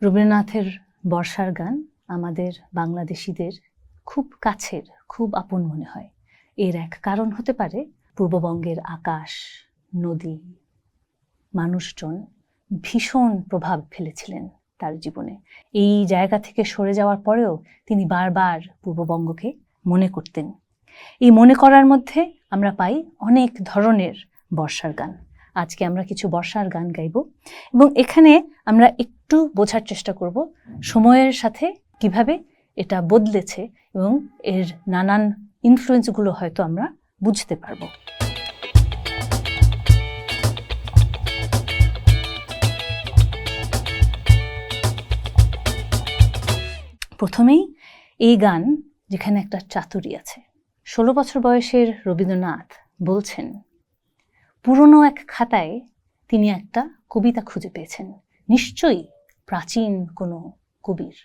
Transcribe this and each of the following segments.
রবীন্দ্রনাথের বর্ষার গান আমাদের বাংলাদেশিদের খুব কাছের, খুব আপন মনে হয়। এর এক কারণ হতে পারে পূর্ববঙ্গের আকাশ, নদী, মানুষজন ভীষণ প্রভাব ফেলেছিলেন তার জীবনে। এই জায়গা থেকে সরে যাওয়ার পরেও তিনি বারবার পূর্ববঙ্গকে মনে করতেন। এই মনে করার মধ্যে আমরা পাই অনেক ধরনের বর্ষার গান। আজকে আমরা কিছু বর্ষার গান গাইব এবং এখানে আমরা একটু বোঝার চেষ্টা করব সময়ের সাথে কিভাবে এটা বদলেছে এবং এর নানান ইনফ্লুয়েন্সগুলো হয়তো আমরা বুঝতে পারব। প্রথমেই এই গান, যেখানে একটা চাতুরী আছে। 16 বছর বয়সের রবীন্দ্রনাথ বলছেন, পুরনো এক খাতায় তিনি একটা কবিতা খুঁজে পেয়েছেন, নিশ্চয়ই প্রাচীন কোনো কবির।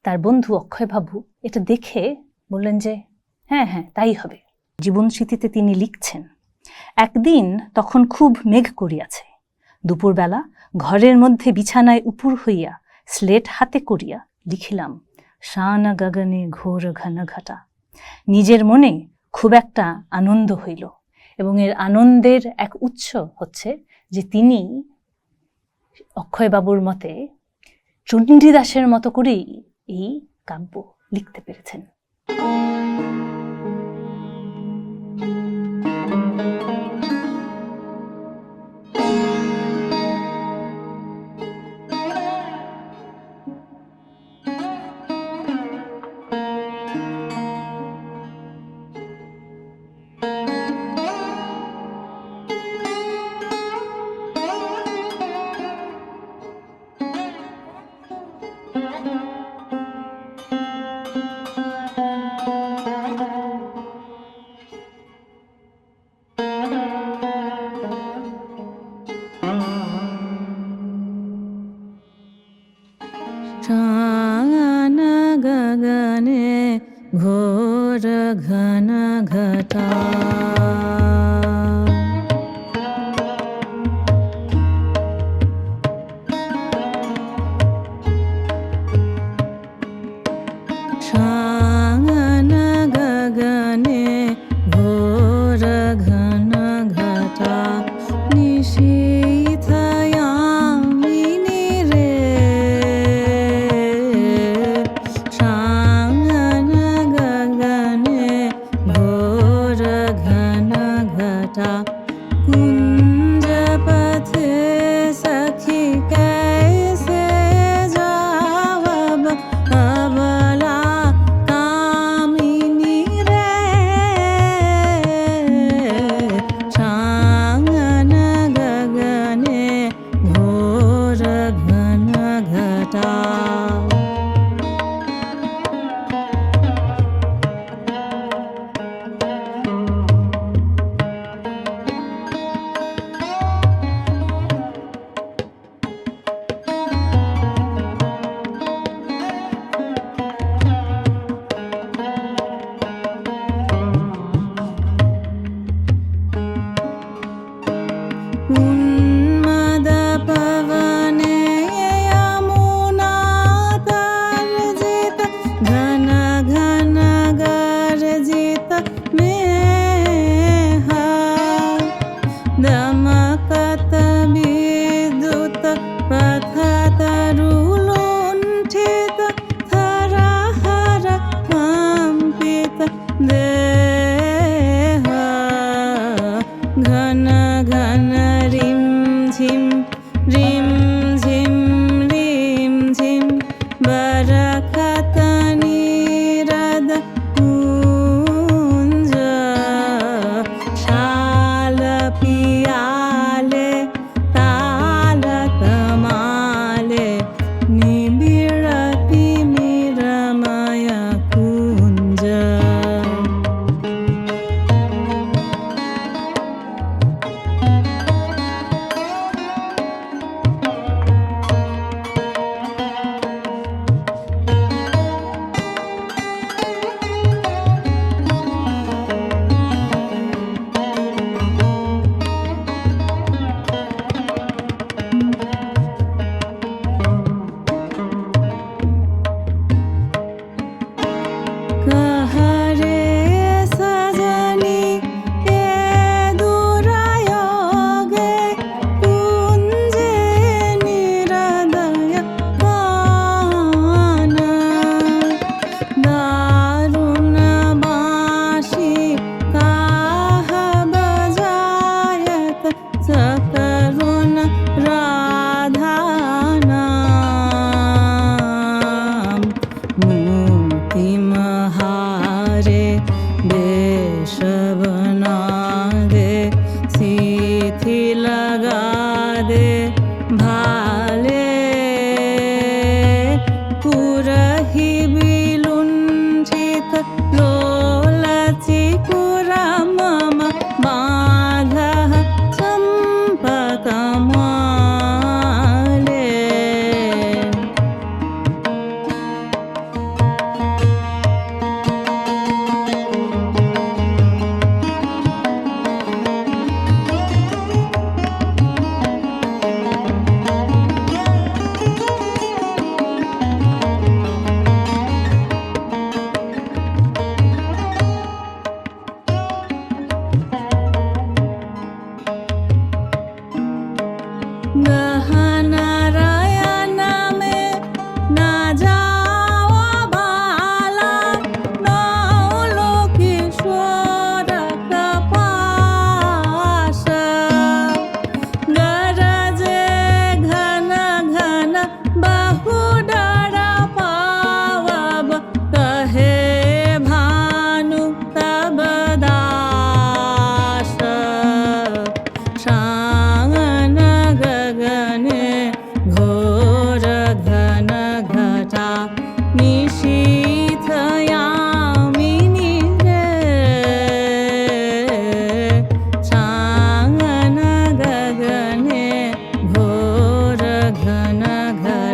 তার বন্ধু অক্ষয়বাবু এটা দেখে বললেন যে হ্যাঁ হ্যাঁ তাই হবে। জীবন স্মৃতিতে তিনি লিখছেন, একদিন তখন খুব মেঘ করিয়াছে, দুপুরবেলা ঘরের মধ্যে বিছানায় উপুর হইয়া স্লেট হাতে করিয়া লিখিলাম শানা গগনে ঘোর ঘন ঘটা। নিজের মনে খুব একটা আনন্দ হইল এবং এর আনন্দের এক উৎস হচ্ছে যে তিনি অক্ষয়বাবুর মতে চণ্ডীদাসের মতো করেই এই কাব্য লিখতে পেরেছেন। শানা গগনে ঘোর ঘন ঘটা, শানা গগনে ঘোর ঘন ঘটা, নিশীথয়ামিনী রে, শানা গগনে ঘোর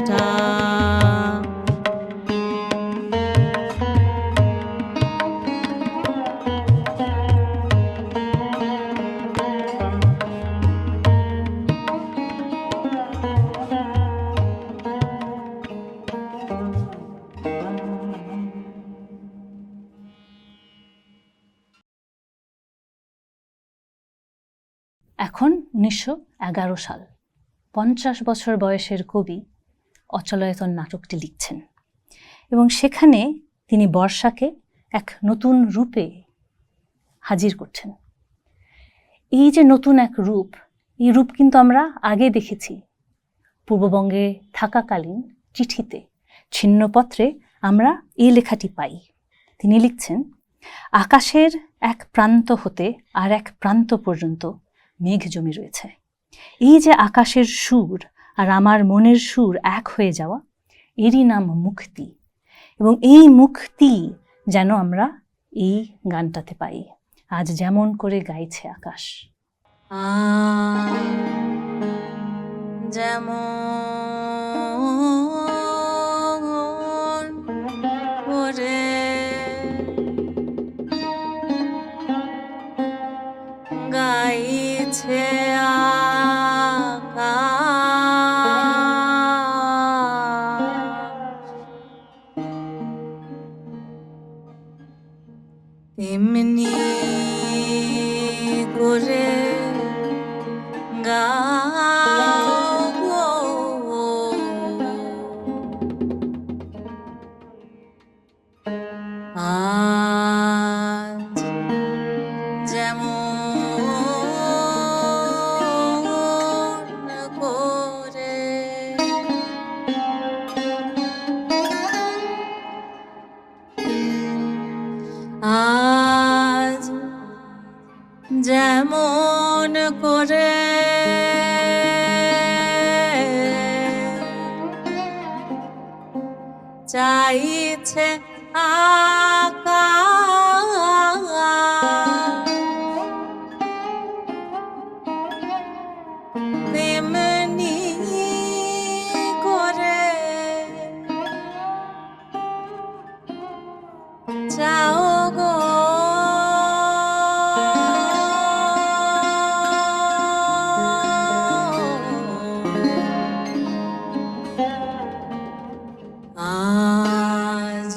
বেটা এখন 1911 সাল, 50 বছর বয়সের কবি অচলায়তন নাটকটি লিখছেন এবং সেখানে তিনি বর্ষাকে এক নতুন রূপে হাজির করছেন। এই যে নতুন এক রূপ, এই রূপ কিন্তু আমরা আগে দেখেছি। পূর্ববঙ্গে থাকাকালীন চিঠিতে, ছিন্নপত্রে আমরা এই লেখাটি পাই। তিনি লিখছেন, আকাশের এক প্রান্ত হতে আর এক প্রান্ত পর্যন্ত মেঘ জমে রয়েছে। এই যে আকাশের সুর আর আমার মনের সুর এক হয়ে যাওয়া, এরই নাম মুক্তি। এবং এই মুক্তি যেন আমরা এই গানটাতে পাই, আজ যেমন করে গাইছে আকাশ। যেমন করে গাইছে তেমনি করে গাও আজ যেমন করে আজ যেমন করে চাইছে আকাশ, তেমনি করে চাও গো আজ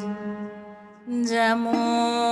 যেমন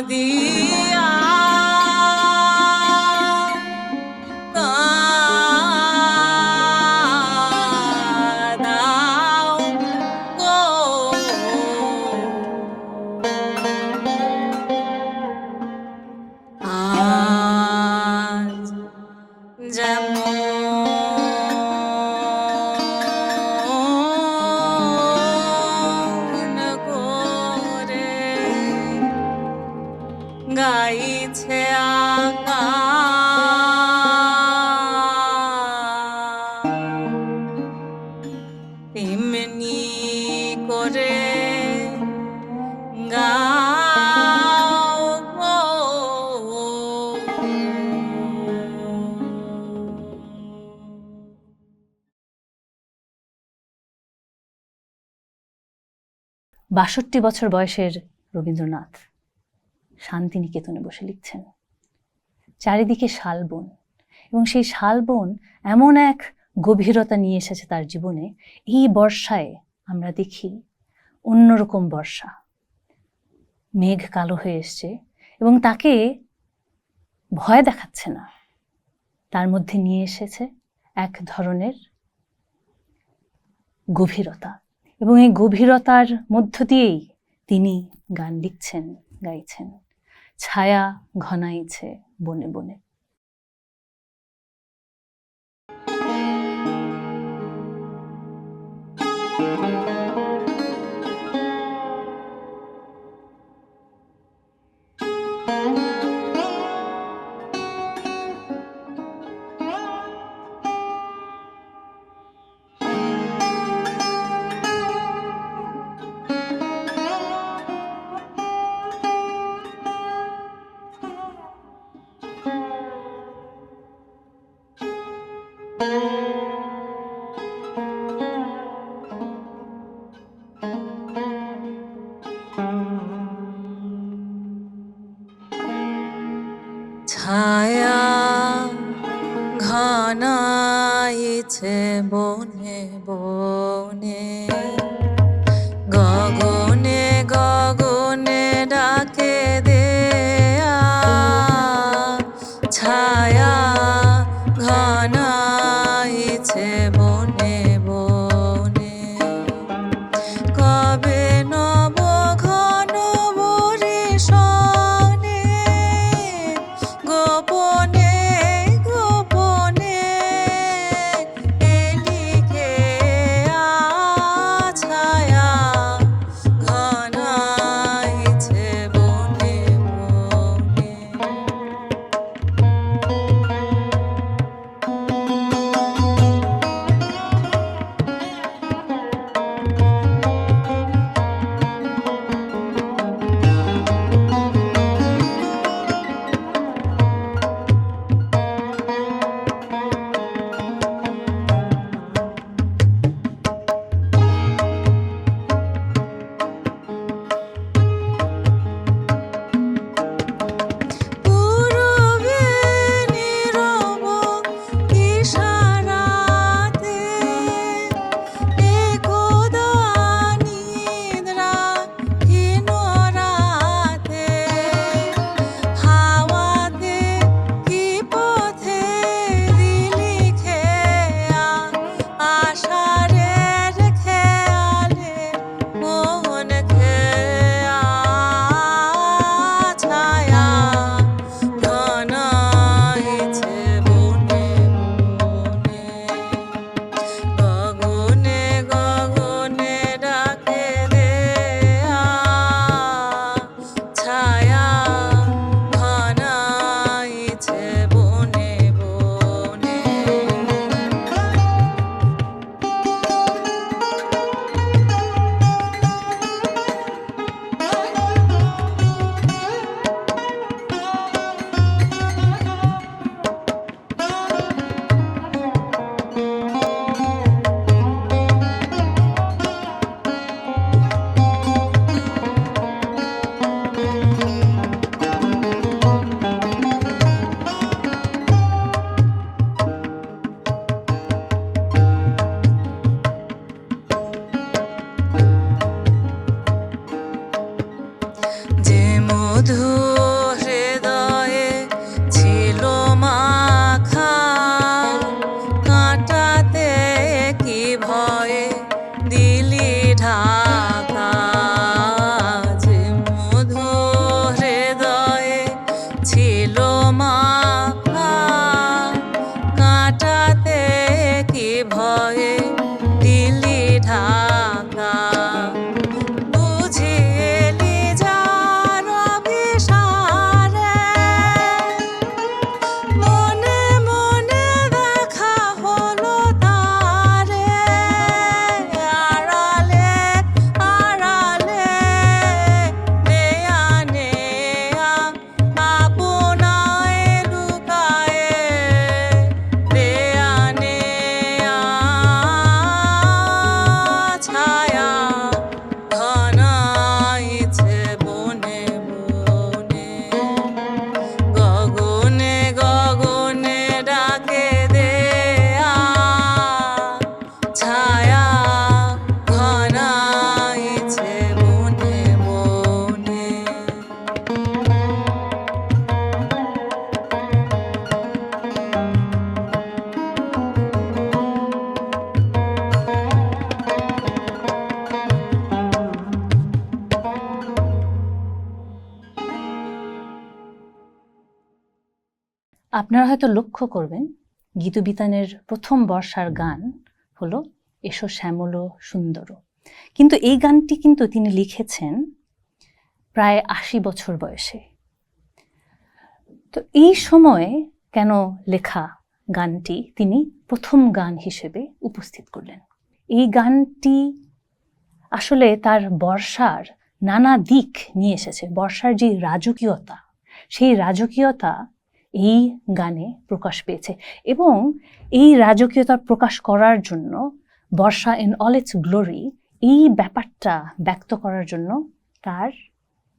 দিয়া কাদাও গো আজ যেমন করে গাইছে আকাশ তেমনি করে গাও গো। বাষট্টি বছর বয়সের রবীন্দ্রনাথ শান্তিনিকেতনে বসে লিখছেন। চারিদিকে শালবন, এবং সেই শালবন এমন এক গভীরতা নিয়ে এসেছে তার জীবনে। এই বর্ষায় আমরা দেখি অন্যরকম বর্ষা, মেঘ কালো হয়ে এসছে এবং তাকে ভয় দেখাচ্ছে না, তার মধ্যে নিয়ে এসেছে এক ধরনের গভীরতা, এবং এই গভীরতার মধ্য দিয়েই তিনি গান লিখছেন, গাইছেন। ছায়া ঘনাইছে বনে বনে। ছায়া ঘনাইছে বনে বনে, গগনে গগনে ডাকে দেয়া। ছায়া ঘনাইছে বনে বনে, কবে নব ঘন বরিশনে, গোপনে গোপনে এদিকে ছায়া ঘনাইছে বনে বনে। মধু হৃদয়ে ছিল মাখা, কাঁটাতে কি ভয়ে দিলি ঢাকা। যে মধু হৃদয়ে ছিল মাখা, কাঁটাতে কি ভয়ে দিলি ঢাকা। বুঝিলি যার অভিসারে, মনে মনে দেখা হলো তারে। আড়ালে আড়ালে নেয়া নেয়া আপনায় লুকায়ে, নেয়া নেয়া ছায়া ঘনাইছে বনে বনে। গগনে গগনে ডাকে দেয়া, ছায়া ঘনাইছে বনে বনে। আপনারা হয়তো লক্ষ্য করবেন গীতবিতানের প্রথম বর্ষার গান হলো এসো শ্যামল সুন্দর। কিন্তু এই গানটি কিন্তু তিনি লিখেছেন প্রায় ৮০ বছর বয়সে। তো এই সময়ে কেন লেখা গানটি তিনি প্রথম গান হিসেবে উপস্থিত করলেন? এই গানটি আসলে তার বর্ষার নানা দিক নিয়ে এসেছে। বর্ষার যে রাজকীয়তা, সেই রাজকীয়তা এই গানে প্রকাশ পেয়েছে, এবং এই রাজকীয়তা প্রকাশ করার জন্য বর্ষা ইন অল ইটস গ্লোরি, এই ব্যাপারটা ব্যক্ত করার জন্য তার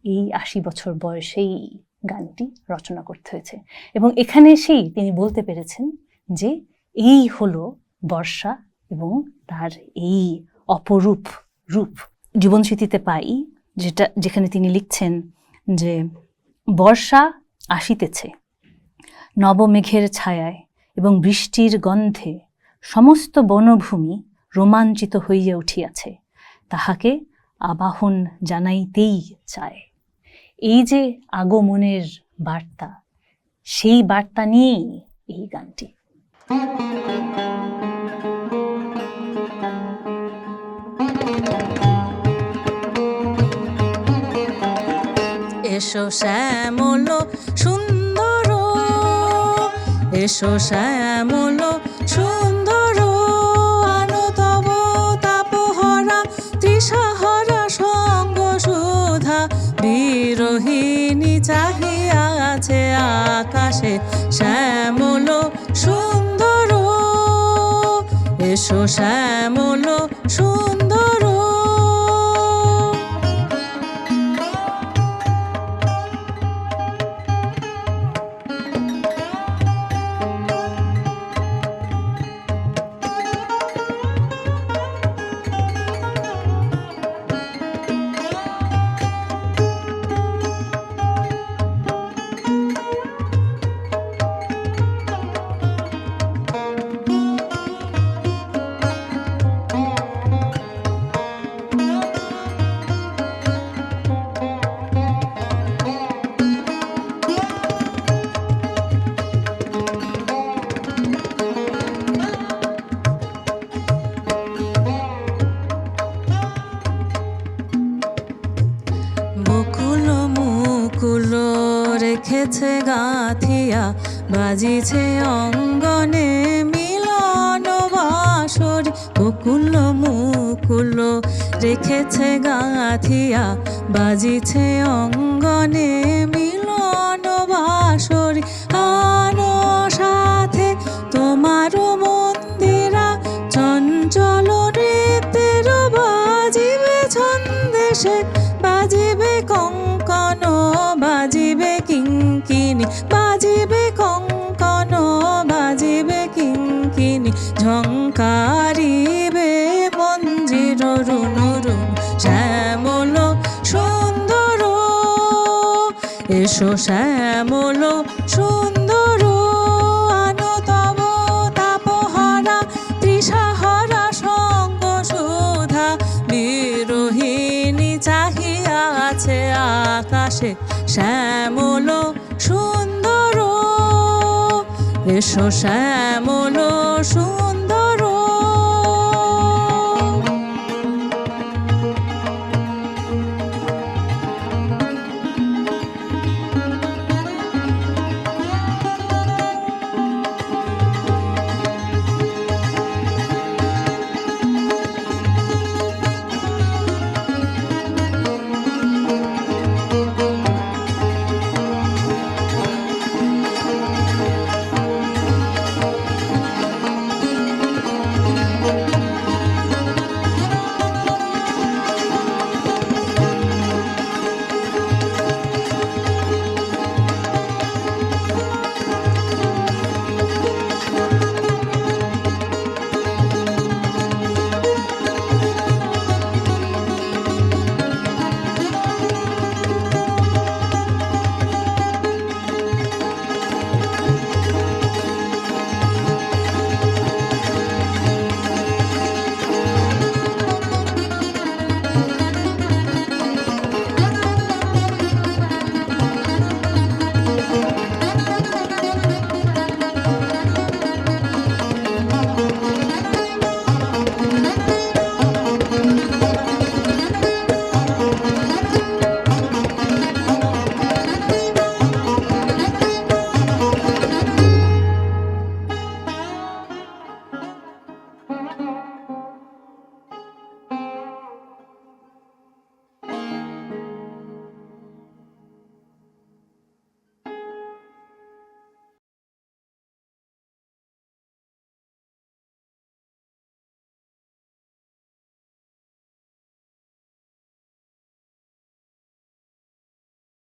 এই ৮০ বছর বয়সেই গানটি রচনা করতে হয়েছে। এবং এখানে এসেই তিনি বলতে পেরেছেন যে এই হলো বর্ষা এবং তার এই অপরূপ রূপ। জীবনস্মৃতিতে পাই যেখানে তিনি লিখছেন যে বর্ষা আসিতেছে নবমেঘের ছায়ায় এবং বৃষ্টির গন্ধে সমস্ত বনভূমি রোমাঞ্চিত হইয়া উঠিয়াছে, তাহাকে আবাহন জানাইতেই চায়। এই যে আগমনের বার্তা, সেই বার্তা নিয়েই এই গানটি। এসো শ্যামল সুন্দর, এসো শ্যামল সুন্দর, আনো তব তাপহরা তৃষাহরা সঙ্গ সুধা। বিরোহিণী চাহিয়া আছে আকাশে শ্যামল সুন্দর, এসো শ্যামল সুন্দর। রেখেছে গাঁথিয়া, বাজিছে অঙ্গনে মিলন বাঁশরি। বকুল মুকুল রেখেছে গাঁথিয়া, বাজিছে অঙ্গনে মিলন বাঁশরি। আনো সাথে তোমার মন্দিরা, চঞ্চল নৃত্যের বাজিবে ছন্দেশে, বাজিবে কঙ্কন বাজিবে কিঙ্কিনি, বাজিবে কঙ্কন বাজিবে কিঙ্কিনি। ঝঙ্কারিবে মঞ্জির রুনু রুনু, শ্যামল সুন্দর এসো শ্যামল সুন্দর আনো তব তাপহারা তৃষাহারা সঙ্গ সুধা বিরোহিণী চাহিয়া আছে আকাশে শ্যামল সুন্দর এসো শ্যামল সুন্দর